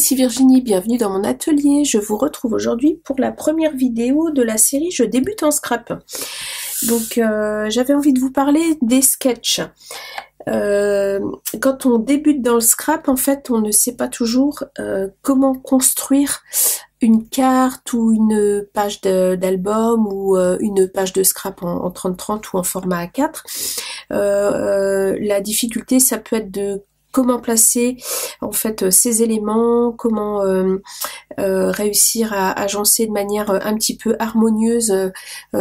ici Virginie, bienvenue dans mon atelier. Je vous retrouve aujourd'hui pour la première vidéo de la série Je débute en scrap. Donc j'avais envie de vous parler des sketchs. Quand on débute dans le scrap, en fait, on ne sait pas toujours comment construire une carte ou une page d'album ou une page de scrap en 30-30 ou en format A4. La difficulté, ça peut être de comment placer en fait ces éléments, comment réussir à agencer de manière un petit peu harmonieuse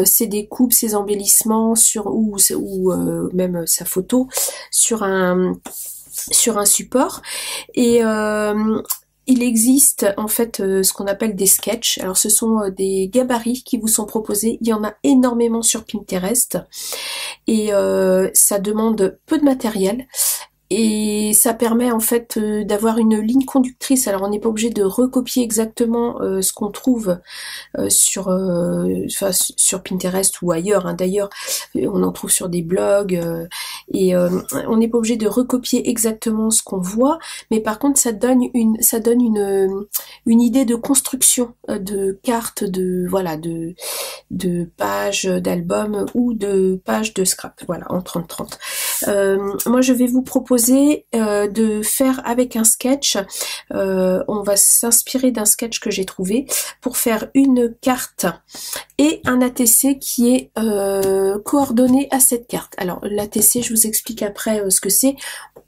ces découpes, ces embellissements ou même sa photo sur un support. Et il existe en fait ce qu'on appelle des sketchs. Alors ce sont des gabarits qui vous sont proposés. Il y en a énormément sur Pinterest et ça demande peu de matériel. Et ça permet en fait d'avoir une ligne conductrice. Alors on n'est pas obligé de recopier exactement ce qu'on trouve sur Pinterest ou ailleurs. Hein. D'ailleurs, on en trouve sur des blogs et on n'est pas obligé de recopier exactement ce qu'on voit, mais par contre ça donne une idée de construction de cartes, de pages d'albums ou de pages de scrap. Voilà, en 30-30. Moi je vais vous proposer de faire avec un sketch. On va s'inspirer d'un sketch que j'ai trouvé pour faire une carte et un ATC qui est coordonné à cette carte. Alors l'ATC, je vous explique après ce que c'est.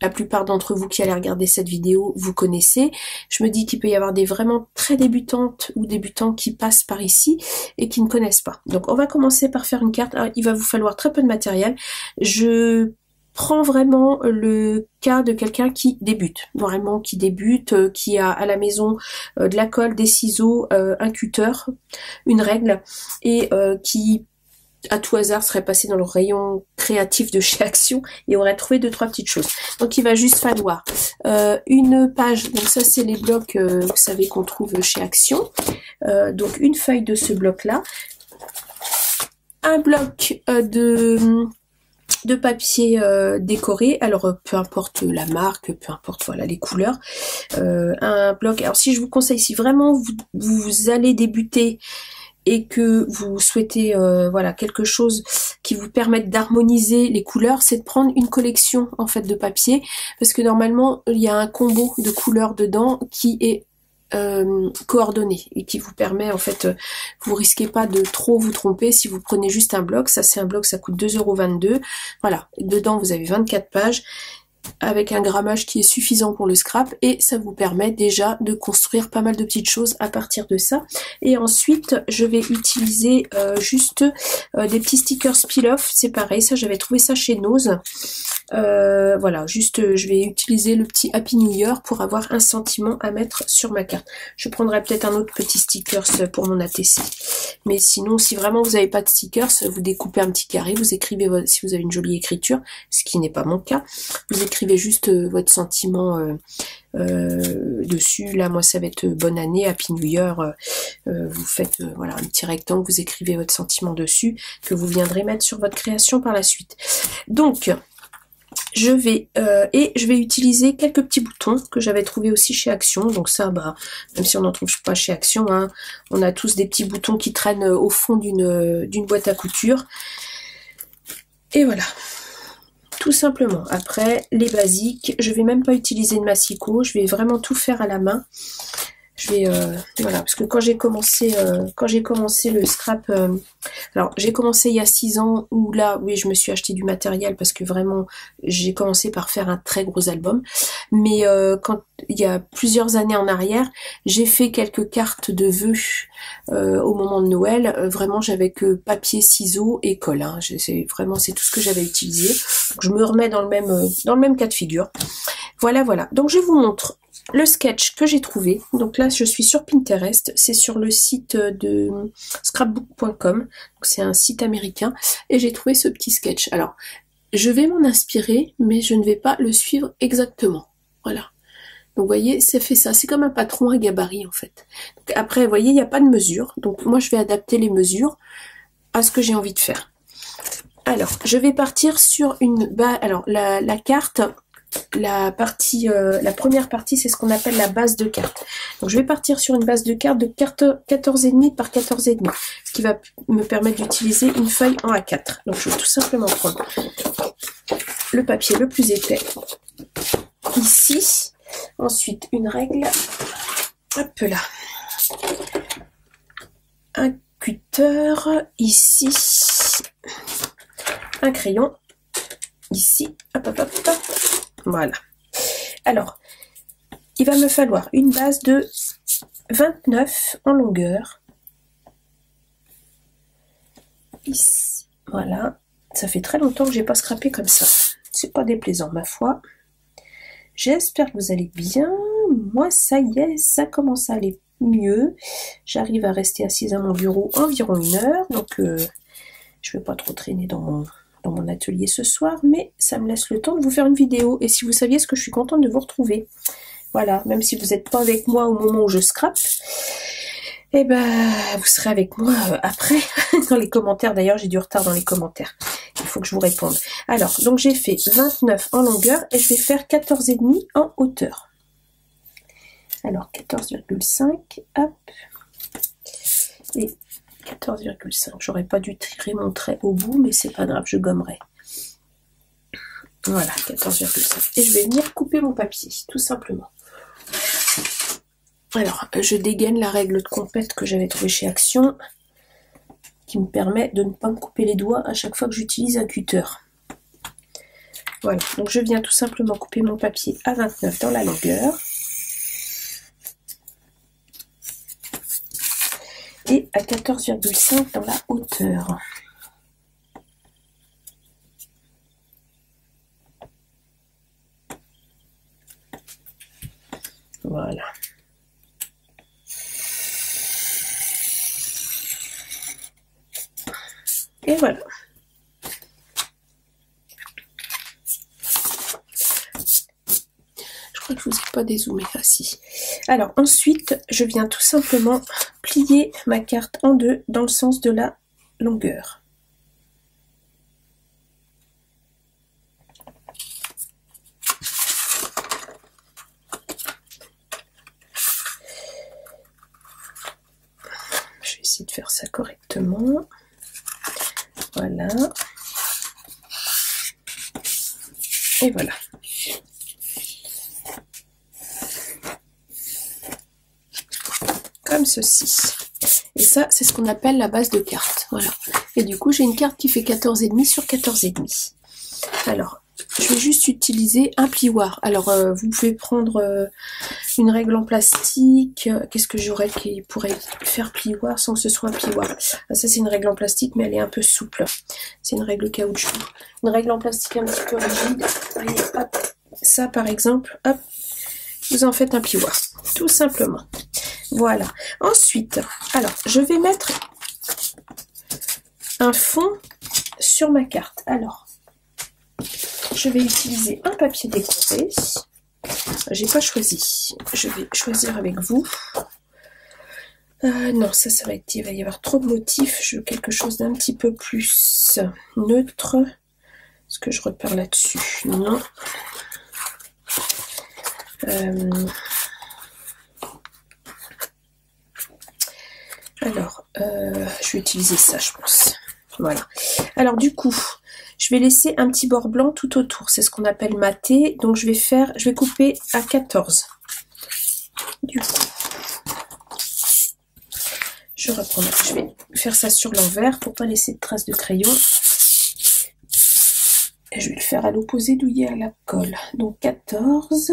La plupart d'entre vous qui allez regarder cette vidéo, vous connaissez. Je me dis qu'il peut y avoir des vraiment très débutantes ou débutants qui passent par ici et qui ne connaissent pas. Donc on va commencer par faire une carte. Alors, il va vous falloir très peu de matériel. Je prends vraiment le cas de quelqu'un qui débute, vraiment qui débute, qui a à la maison de la colle, des ciseaux, un cutter, une règle et qui à tout hasard serait passé dans le rayon créatif de chez Action et aurait trouvé 2-3 petites choses. Donc il va juste falloir une page, donc ça c'est les blocs vous savez qu'on trouve chez Action, donc une feuille de ce bloc là, un bloc de papier décoré, alors peu importe la marque, peu importe voilà les couleurs, un bloc. Alors si je vous conseille, si vraiment vous allez débuter et que vous souhaitez voilà quelque chose qui vous permette d'harmoniser les couleurs, c'est de prendre une collection en fait de papier, parce que normalement il y a un combo de couleurs dedans qui est coordonné et qui vous permet en fait, vous risquez pas de trop vous tromper si vous prenez juste un bloc. Ça c'est un bloc, ça coûte 2,22 €. Voilà, dedans vous avez 24 pages avec un grammage qui est suffisant pour le scrap et ça vous permet déjà de construire pas mal de petites choses à partir de ça. Et ensuite je vais utiliser juste des petits stickers peel-off, c'est pareil, ça j'avais trouvé ça chez Nose. Voilà, juste je vais utiliser le petit Happy New Year pour avoir un sentiment à mettre sur ma carte. Je prendrai peut-être un autre petit stickers pour mon ATC. Mais sinon, si vraiment vous n'avez pas de stickers, vous découpez un petit carré, vous écrivez, si vous avez une jolie écriture, ce qui n'est pas mon cas, vous écrivez juste votre sentiment dessus. Là, moi, ça va être bonne année, Happy New Year. Vous faites voilà un petit rectangle, vous écrivez votre sentiment dessus, que vous viendrez mettre sur votre création par la suite. Donc, je vais utiliser quelques petits boutons que j'avais trouvé aussi chez Action. Donc ça, bah, même si on n'en trouve pas chez Action, hein, on a tous des petits boutons qui traînent au fond d'une boîte à couture. Et voilà, tout simplement. Après, les basiques, je vais même pas utiliser de massicot, je vais vraiment tout faire à la main. Je vais voilà, parce que quand j'ai commencé le scrap, alors j'ai commencé il y a 6 ans où là oui je me suis acheté du matériel parce que vraiment j'ai commencé par faire un très gros album, mais quand il y a plusieurs années en arrière j'ai fait quelques cartes de vœux au moment de Noël, vraiment j'avais que papier, ciseaux et colle, hein. C'est tout ce que j'avais utilisé. Donc, je me remets dans le même cas de figure. Voilà, donc je vous montre le sketch que j'ai trouvé. Donc là je suis sur Pinterest, c'est sur le site de scrapbook.com, c'est un site américain, et j'ai trouvé ce petit sketch. Alors je vais m'en inspirer mais je ne vais pas le suivre exactement, voilà. Donc vous voyez, ça fait ça, c'est comme un patron à gabarit en fait. Donc, après vous voyez, il n'y a pas de mesure, donc moi je vais adapter les mesures à ce que j'ai envie de faire. Alors je vais partir sur alors la carte, la première partie, c'est ce qu'on appelle la base de carte. Donc je vais partir sur une base de carte de 14,5 par 14,5, ce qui va me permettre d'utiliser une feuille en A4. Donc je vais tout simplement prendre le papier le plus épais, ici, ensuite une règle, hop là, un cutter, ici, un crayon, ici, hop, hop, hop, hop. Voilà. Alors, il va me falloir une base de 29 en longueur. Ici, voilà. Ça fait très longtemps que j'ai pas scrapé comme ça. C'est pas déplaisant, ma foi. J'espère que vous allez bien. Moi, ça y est, ça commence à aller mieux. J'arrive à rester assise à mon bureau environ 1 heure. Donc, je vais pas trop traîner dans mon atelier ce soir, mais ça me laisse le temps de vous faire une vidéo. Et si vous saviez ce que je suis contente de vous retrouver. Voilà, même si vous n'êtes pas avec moi au moment où je scrape, eh ben, vous serez avec moi après, dans les commentaires. D'ailleurs, j'ai du retard dans les commentaires. Il faut que je vous réponde. Alors, donc j'ai fait 29 en longueur et je vais faire 14,5 en hauteur. Alors, 14,5, hop, et 14,5. J'aurais pas dû tirer mon trait au bout, mais c'est pas grave, je gommerai. Voilà, 14,5. Et je vais venir couper mon papier, tout simplement. Alors, je dégaine la règle de compète que j'avais trouvée chez Action, qui me permet de ne pas me couper les doigts à chaque fois que j'utilise un cutter. Voilà, donc je viens tout simplement couper mon papier à 29 dans la longueur. Et à 14,5 dans la hauteur. Voilà. Et voilà. Je crois que je vous ai pas dézoomé. Ah si. Alors ensuite, je viens tout simplement plier ma carte en deux dans le sens de la longueur. Je vais essayer de faire ça correctement. Voilà. Et voilà. Comme ceci. Et ça, c'est ce qu'on appelle la base de carte. Voilà. Et du coup, j'ai une carte qui fait 14,5 sur 14,5. Alors, je vais juste utiliser un plioir. Alors, vous pouvez prendre une règle en plastique. Qu'est-ce que j'aurais qui pourrait faire plioir sans que ce soit un plioir? Ah, ça, c'est une règle en plastique, mais elle est un peu souple. C'est une règle caoutchouc. Une règle en plastique un petit peu rigide. Voyez, hop, ça, par exemple, hop, vous en faites un plioir. Tout simplement. Voilà. Ensuite, alors, je vais mettre un fond sur ma carte. Alors, je vais utiliser un papier décoré. J'ai pas choisi. Je vais choisir avec vous. Non, ça va être... Il va y avoir trop de motifs. Je veux quelque chose d'un petit peu plus neutre. Est-ce que je repars là-dessus? Non. Alors, je vais utiliser ça, je pense. Voilà. Alors, du coup, je vais laisser un petit bord blanc tout autour. C'est ce qu'on appelle maté. Donc, je vais couper à 14. Du coup, je reprends. Je vais faire ça sur l'envers pour pas laisser de traces de crayon. Et je vais le faire à l'opposé d'où il y a la colle. Donc, 14.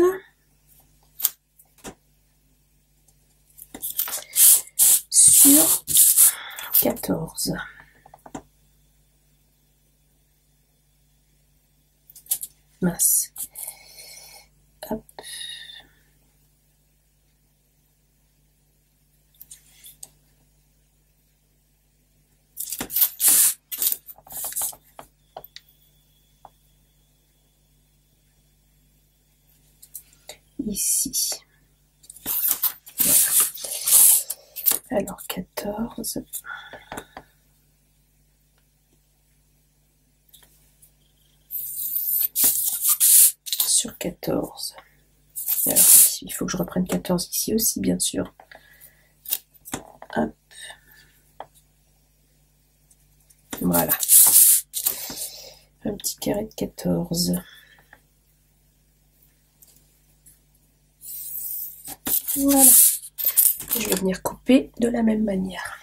Sur 14. Mince. Hop. Ici. Voilà. Alors 14. sur 14. Alors, il faut que je reprenne 14 ici aussi, bien sûr. Hop. Voilà. Un petit carré de 14. Voilà. Je vais venir couper de la même manière.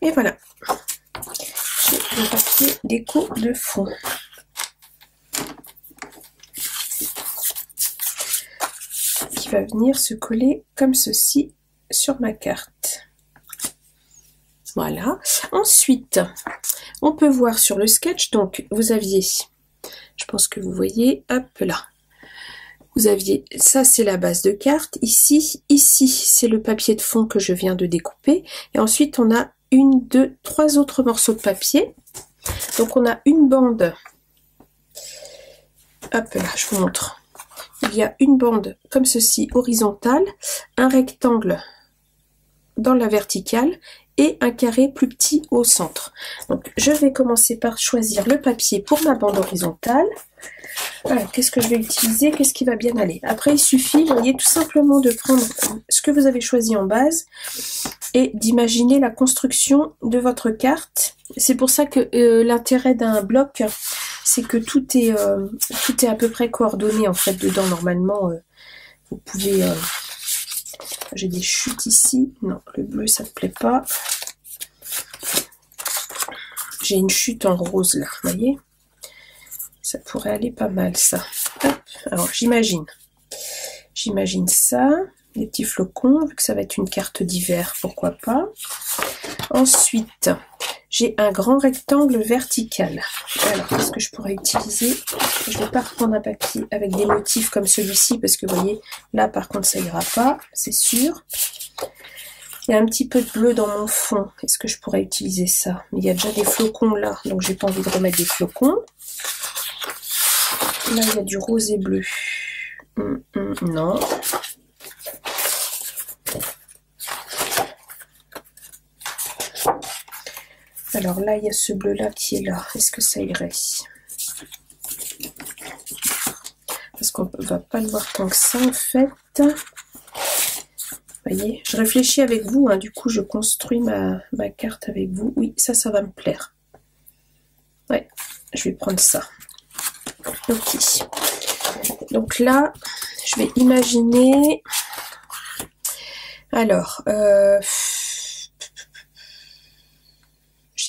Et voilà, j'ai le papier déco de fond. Qui va venir se coller comme ceci sur ma carte. Voilà. Ensuite, on peut voir sur le sketch, donc vous aviez, je pense que vous voyez, hop là. Vous aviez, ça c'est la base de carte, ici c'est le papier de fond que je viens de découper. Et ensuite on a une, deux, trois autres morceaux de papier. Donc on a une bande, hop là, je vous montre. Il y a une bande comme ceci, horizontale, un rectangle dans la verticale et un carré plus petit au centre. Donc je vais commencer par choisir le papier pour ma bande horizontale. Voilà, qu'est-ce que je vais utiliser, qu'est-ce qui va bien aller. Après il suffit, vous voyez, tout simplement de prendre ce que vous avez choisi en base et d'imaginer la construction de votre carte. C'est pour ça que l'intérêt d'un bloc, c'est que tout est à peu près coordonné en fait dedans. Normalement, vous pouvez... j'ai des chutes ici. Non, le bleu, ça ne me plaît pas. J'ai une chute en rose là, vous voyez. Ça pourrait aller pas mal, ça. Hop. Alors, j'imagine ça. Des petits flocons, vu que ça va être une carte d'hiver, pourquoi pas. Ensuite, j'ai un grand rectangle vertical. Alors, qu'est-ce que je pourrais utiliser? Je ne vais pas reprendre un papier avec des motifs comme celui-ci, parce que vous voyez, là, par contre, ça ira pas, c'est sûr. Il y a un petit peu de bleu dans mon fond. Est-ce que je pourrais utiliser ça? Mais il y a déjà des flocons là, donc j'ai pas envie de remettre des flocons. Là, il y a du rose et bleu. Non. Alors là, il y a ce bleu-là qui est là. Est-ce que ça irait? Parce qu'on ne va pas le voir tant que ça, en fait. Vous voyez, je réfléchis avec vous. Hein, du coup, je construis ma carte avec vous. Oui, ça va me plaire. Ouais, je vais prendre ça. Ok. Donc là, je vais imaginer... Alors, je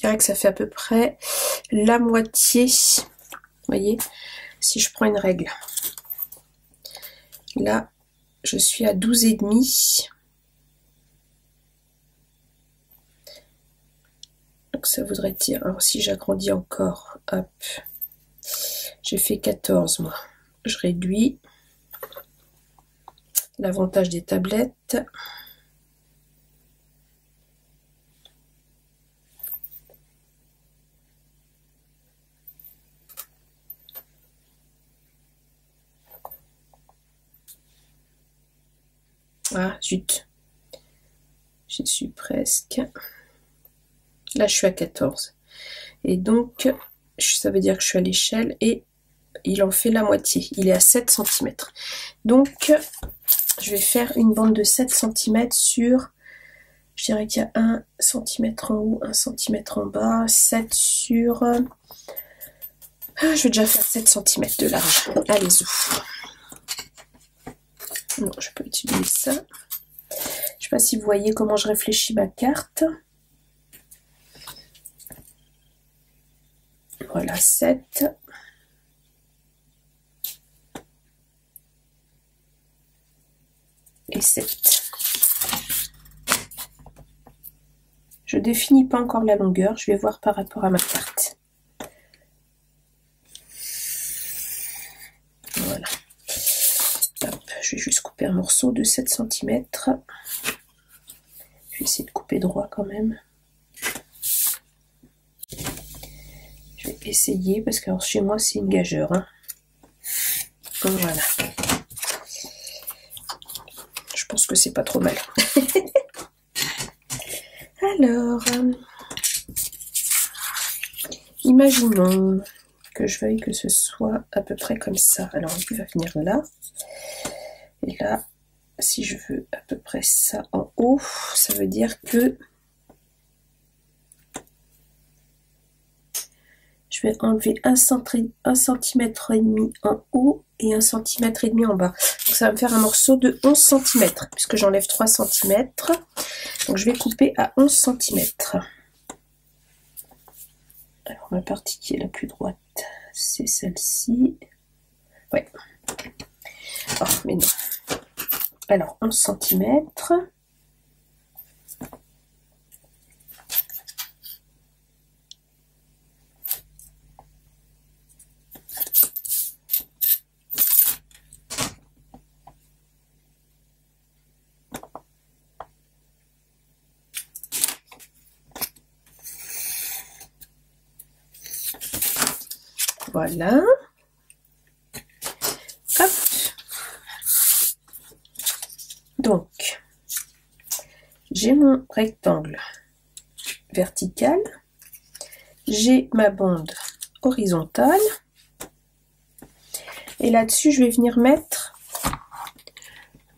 dirais que ça fait à peu près la moitié. Vous voyez, si je prends une règle. Là, je suis à 12,5. Donc ça voudrait dire, alors si j'agrandis encore, hop, j'ai fait 14 moi. Je réduis. L'avantage des tablettes. Ah, zut. J'y suis presque. Là, je suis à 14. Et donc, ça veut dire que je suis à l'échelle et il en fait la moitié. Il est à 7 cm. Donc, je vais faire une bande de 7 cm sur... Je dirais qu'il y a 1 cm en haut, 1 cm en bas, 7 sur... Ah, je vais déjà faire 7 cm de large. Allez-y. Non, je peux utiliser ça. Je ne sais pas si vous voyez comment je réfléchis ma carte. Voilà, 7. Et 7. Je définis pas encore la longueur, je vais voir par rapport à ma carte. Voilà. Hop. couper un morceau de 7 cm. Je vais essayer de couper droit quand même. Je vais essayer parce que alors, chez moi c'est une gageure. Hein. Voilà. Je pense que c'est pas trop mal. Alors, imaginons que je veuille que ce soit à peu près comme ça. Alors, il va venir là. Et là, si je veux à peu près ça en haut, ça veut dire que je vais enlever 1,5 cm en haut et 1,5 cm en bas. Donc ça va me faire un morceau de 11 cm, puisque j'enlève 3 cm. Donc je vais couper à 11 cm. Alors la partie qui est la plus droite, c'est celle-ci. Ouais. Oh, mais non. Alors 11 cm. Voilà. Hop. Donc, j'ai mon rectangle vertical, j'ai ma bande horizontale, et là-dessus, je vais venir mettre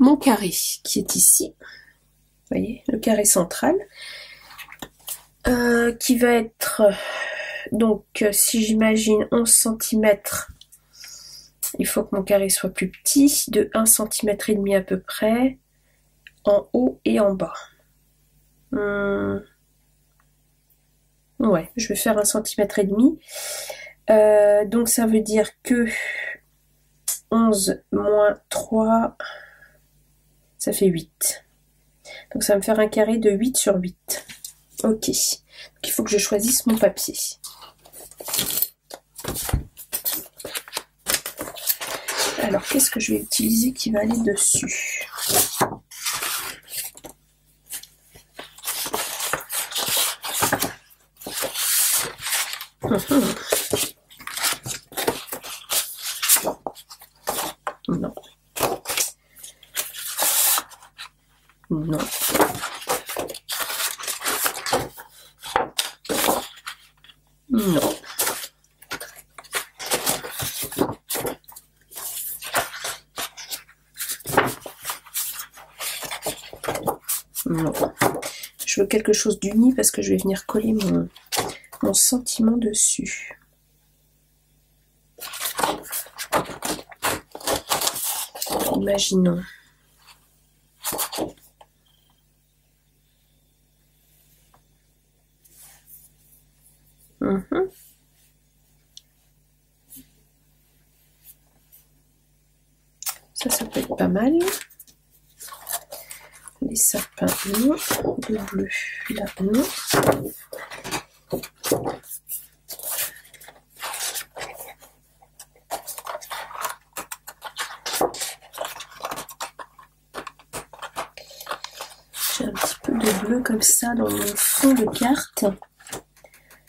mon carré qui est ici. Vous voyez, le carré central, qui va être... Donc, si j'imagine 11 cm, il faut que mon carré soit plus petit, de 1,5 cm à peu près, en haut et en bas. Ouais, je vais faire 1,5 cm. Donc, ça veut dire que 11 moins 3, ça fait 8. Donc, ça va me faire un carré de 8 sur 8. Ok. Donc, il faut que je choisisse mon papier. Alors, qu'est-ce que je vais utiliser qui va aller dessus? Non. Non. Non. Non. Je veux quelque chose d'uni parce que je vais venir coller mon sentiment dessus. Imaginons. Ça peut être pas mal. Les sapins, non. Le bleu, là, non. J'ai un petit peu de bleu comme ça dans mon fond de carte.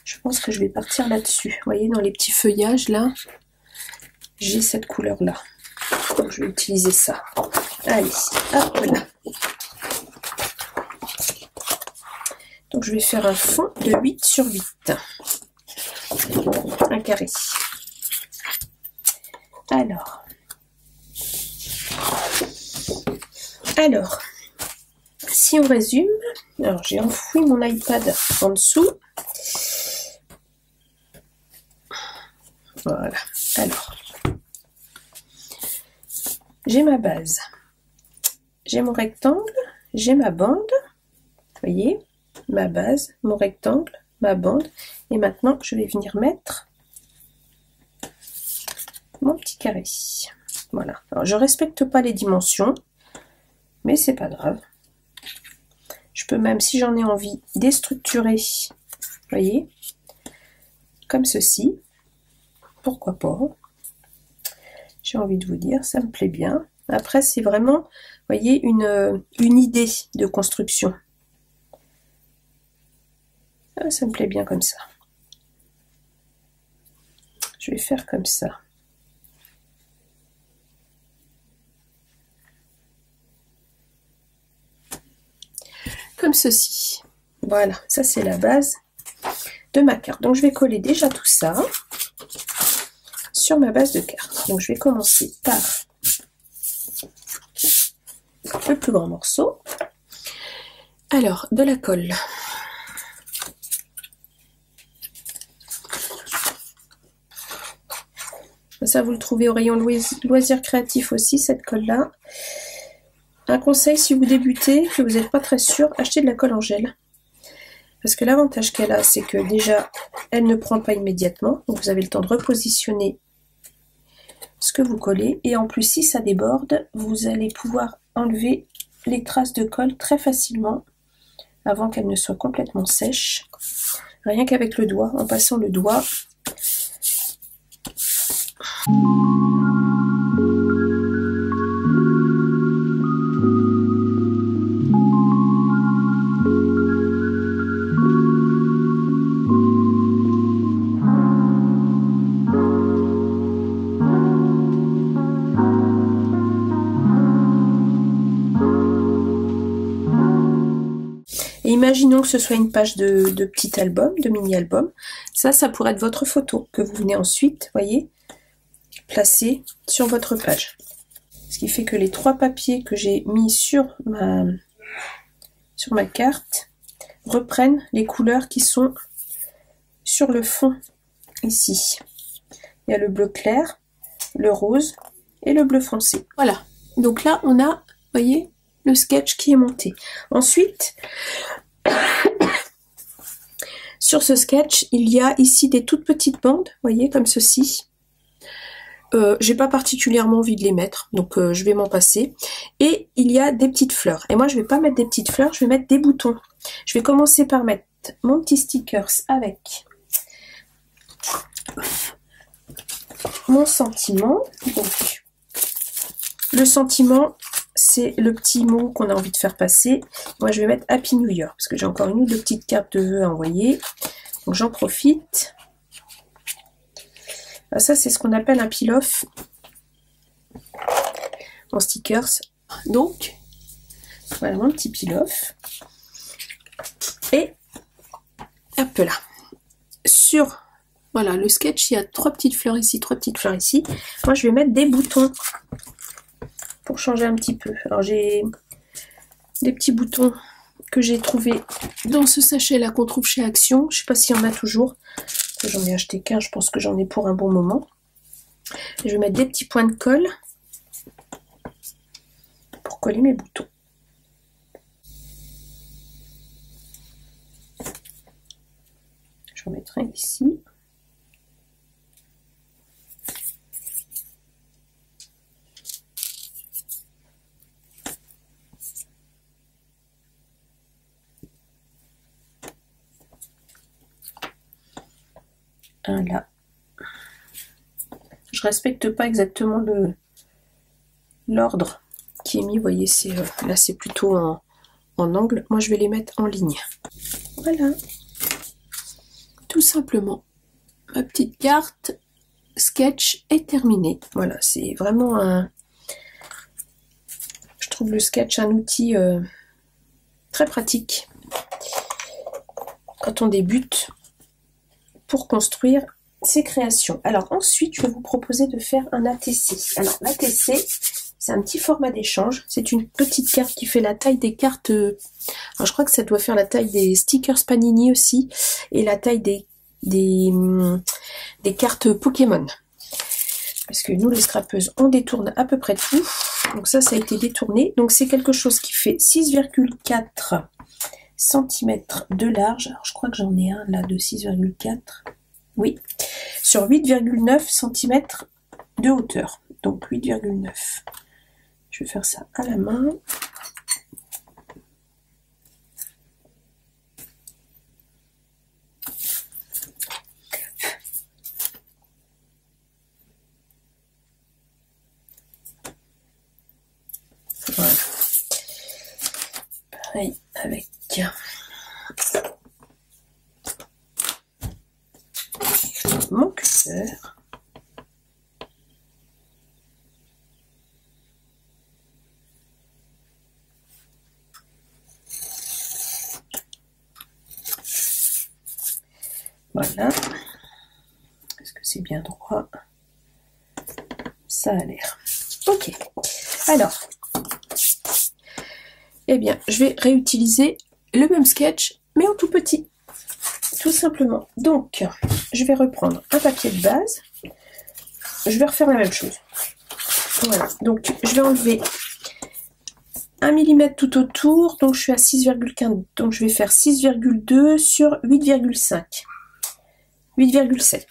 Je pense que je vais partir là-dessus. Vous voyez, dans les petits feuillages, là, j'ai cette couleur-là. Donc, je vais utiliser ça. Allez, hop là. Donc, je vais faire un fond de 8 sur 8. Un carré. Alors, si on résume, alors j'ai enfoui mon iPad en dessous. Voilà. Alors, j'ai ma base, j'ai mon rectangle, j'ai ma bande. Vous voyez, ma base, mon rectangle, ma bande. Et maintenant, je vais venir mettre mon petit carré. Voilà. Alors, je respecte pas les dimensions, mais c'est pas grave. Je peux même, si j'en ai envie, déstructurer. Vous voyez, comme ceci. Pourquoi pas? J'ai envie de vous dire, ça me plaît bien. Après, c'est vraiment, vous voyez, une idée de construction. Ah, ça me plaît bien comme ça. Je vais faire comme ça. Comme ceci. Voilà, ça c'est la base de ma carte. Donc je vais coller déjà tout ça sur ma base de carte. Donc je vais commencer par le plus grand morceau. Alors, de la colle. Ça, vous le trouvez au rayon loisirs créatifs aussi, cette colle-là. Un conseil, si vous débutez, que vous n'êtes pas très sûr, achetez de la colle en gel. Parce que l'avantage qu'elle a, c'est que déjà, elle ne prend pas immédiatement. Donc vous avez le temps de repositionner ce que vous collez. Et en plus, si ça déborde, vous allez pouvoir enlever les traces de colle très facilement avant qu'elle ne soit complètement sèche. Rien qu'avec le doigt, en passant le doigt. Et imaginons que ce soit une page de petit album, de mini-album. Ça pourrait être votre photo que vous venez ensuite, voyez, placer sur votre page. Ce qui fait que les 3 papiers que j'ai mis sur ma carte reprennent les couleurs qui sont sur le fond ici. Il y a le bleu clair, le rose et le bleu foncé. Voilà. Donc là, on a, voyez, le sketch qui est monté. Ensuite, sur ce sketch, il y a ici des toutes petites bandes, voyez, comme ceci. J'ai pas particulièrement envie de les mettre, donc je vais m'en passer. Et il y a des petites fleurs. Et moi, je vais pas mettre des petites fleurs, je vais mettre des boutons. Je vais commencer par mettre mon petit stickers avec mon sentiment. Donc, le sentiment, c'est le petit mot qu'on a envie de faire passer. Moi, je vais mettre Happy New Year, parce que j'ai encore une ou deux petites cartes de vœux à envoyer. Donc, j'en profite. Ça, c'est ce qu'on appelle un peel-off en stickers. Donc, voilà mon petit peel-off. Et, hop là. Sur, voilà, le sketch, il y a 3 petites fleurs ici, 3 petites fleurs ici. Moi, je vais mettre des boutons pour changer un petit peu. Alors, j'ai des petits boutons que j'ai trouvés dans ce sachet-là qu'on trouve chez Action. Je ne sais pas s'il y en a toujours. J'en ai acheté qu'un, je pense que j'en ai pour un bon moment. Je vais mettre des petits points de colle pour coller mes boutons. Je en mettrai ici. Un là. Je respecte pas exactement l'ordre qui est mis. Vous voyez, là c'est plutôt en angle. Moi je vais les mettre en ligne. Voilà. Tout simplement. Ma petite carte sketch est terminée. Voilà, c'est vraiment je trouve le sketch un outil très pratique quand on débute pour construire ses créations. Alors ensuite, je vais vous proposer de faire un ATC. Alors l'ATC, c'est un petit format d'échange. C'est une petite carte qui fait la taille des cartes. Alors je crois que ça doit faire la taille des stickers Panini aussi et la taille des cartes Pokémon. Parce que nous, les scrapeuses, on détourne à peu près tout. Donc ça a été détourné. Donc c'est quelque chose qui fait 6,4 cm de large. Alors je crois que j'en ai un là de 6,4. Oui. Sur 8,9 cm de hauteur. Donc 8,9. Je vais faire ça à la main. pareil avec mon curseur. Voilà. Est-ce que c'est bien droit? Ça a l'air. Ok. Alors, eh bien, je vais réutiliser le même sketch, mais en tout petit. Tout simplement. Donc, je vais reprendre un papier de base. Je vais refaire la même chose. Voilà. Donc, je vais enlever 1 mm tout autour. Donc, je suis à 6,15. Donc, je vais faire 6,2 sur 8,5. 8,7.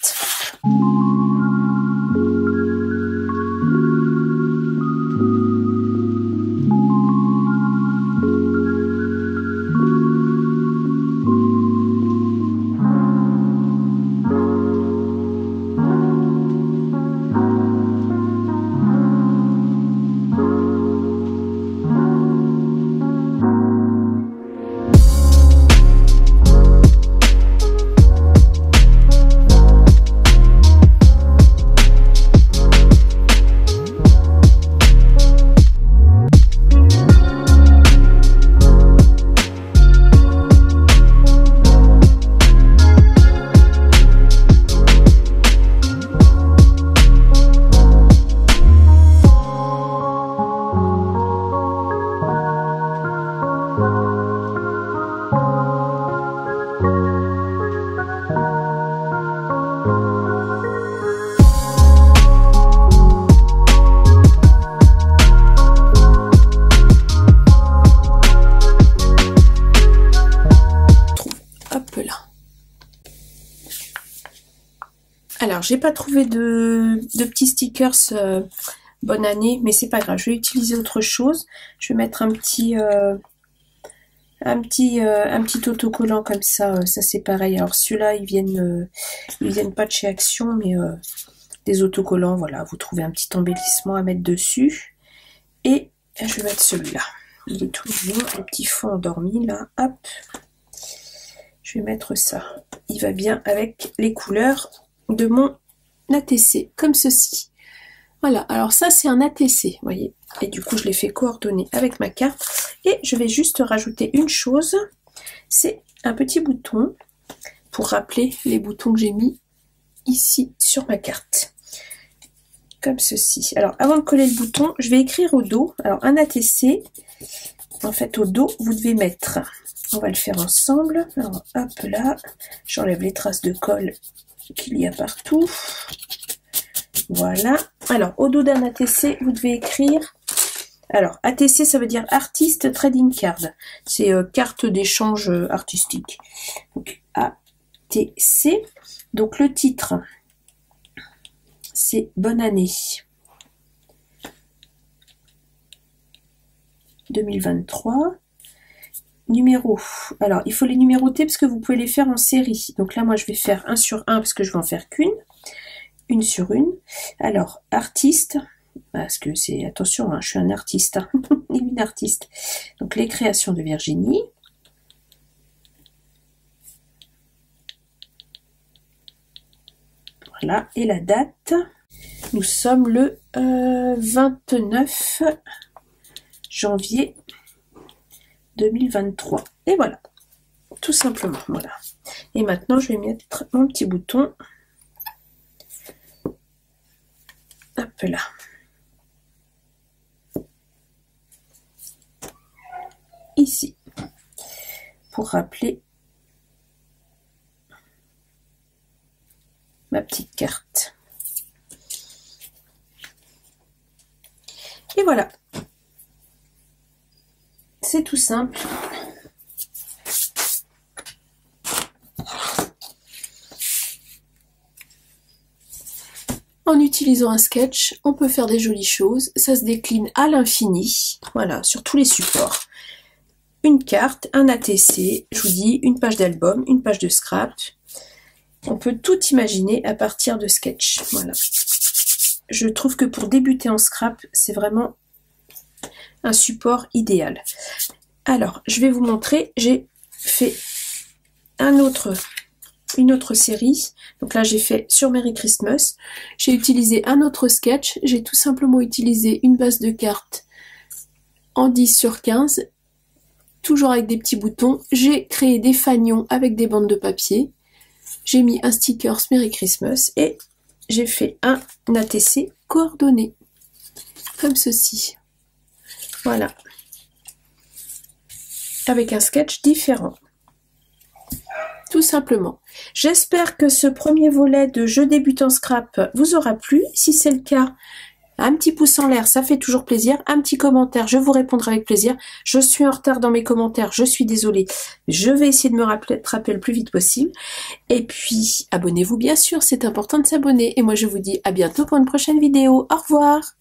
Alors, j'ai pas trouvé de petits stickers bonne année, mais c'est pas grave. Je vais utiliser autre chose. Je vais mettre un petit autocollant comme ça. Ça c'est pareil. Alors ceux-là, ils viennent pas de chez Action, mais des autocollants. Voilà, vous trouvez un petit embellissement à mettre dessus. Et je vais mettre celui-là. Il est tout mignon, le petit fond endormi là. Hop. Je vais mettre ça. Il va bien avec les couleurs de mon ATC, comme ceci. Voilà, alors ça c'est un ATC, vous voyez. Et du coup je l'ai fait coordonner avec ma carte. Et je vais juste rajouter une chose, c'est un petit bouton pour rappeler les boutons que j'ai mis ici sur ma carte. Comme ceci. Alors avant de coller le bouton, je vais écrire au dos. Alors un ATC, en fait au dos, vous devez mettre, on va le faire ensemble. Alors hop là, j'enlève les traces de colle qu'il y a partout. Voilà. Alors, au dos d'un ATC, vous devez écrire... Alors, ATC, ça veut dire Artist Trading Card. C'est carte d'échange artistique. Donc, ATC. Donc, le titre, c'est Bonne année 2023. Numéro. Alors, il faut les numéroter parce que vous pouvez les faire en série. Donc là, moi, je vais faire 1 sur 1 parce que je vais en faire qu'une. Une sur une. Alors, artiste. Parce que c'est... Attention, hein, je suis un artiste. Hein, une artiste. Donc, les créations de Virginie. Voilà. Et la date. Nous sommes le 29 janvier 2023. Et voilà, tout simplement, voilà. Et maintenant, je vais mettre mon petit bouton. Hop là. Ici. Pour rappeler ma petite carte. Et voilà. C'est tout simple. En utilisant un sketch, on peut faire des jolies choses. Ça se décline à l'infini. Voilà, sur tous les supports. Une carte, un ATC, je vous dis, une page d'album, une page de scrap. On peut tout imaginer à partir de sketch. Voilà. Je trouve que pour débuter en scrap, c'est vraiment un support idéal. Alors, je vais vous montrer, j'ai fait une autre série. Donc là, j'ai fait sur Merry Christmas. J'ai utilisé un autre sketch. J'ai tout simplement utilisé une base de cartes en 10 sur 15, toujours avec des petits boutons. J'ai créé des fanions avec des bandes de papier. J'ai mis un sticker Merry Christmas et j'ai fait un ATC coordonné, comme ceci. Voilà. Avec un sketch différent. Tout simplement. J'espère que ce premier volet de jeu débutant scrap vous aura plu. Si c'est le cas, un petit pouce en l'air, ça fait toujours plaisir. Un petit commentaire, je vous répondrai avec plaisir. Je suis en retard dans mes commentaires, je suis désolée. Je vais essayer de me rattraper le plus vite possible. Et puis, abonnez-vous bien sûr, c'est important de s'abonner. Et moi, je vous dis à bientôt pour une prochaine vidéo. Au revoir!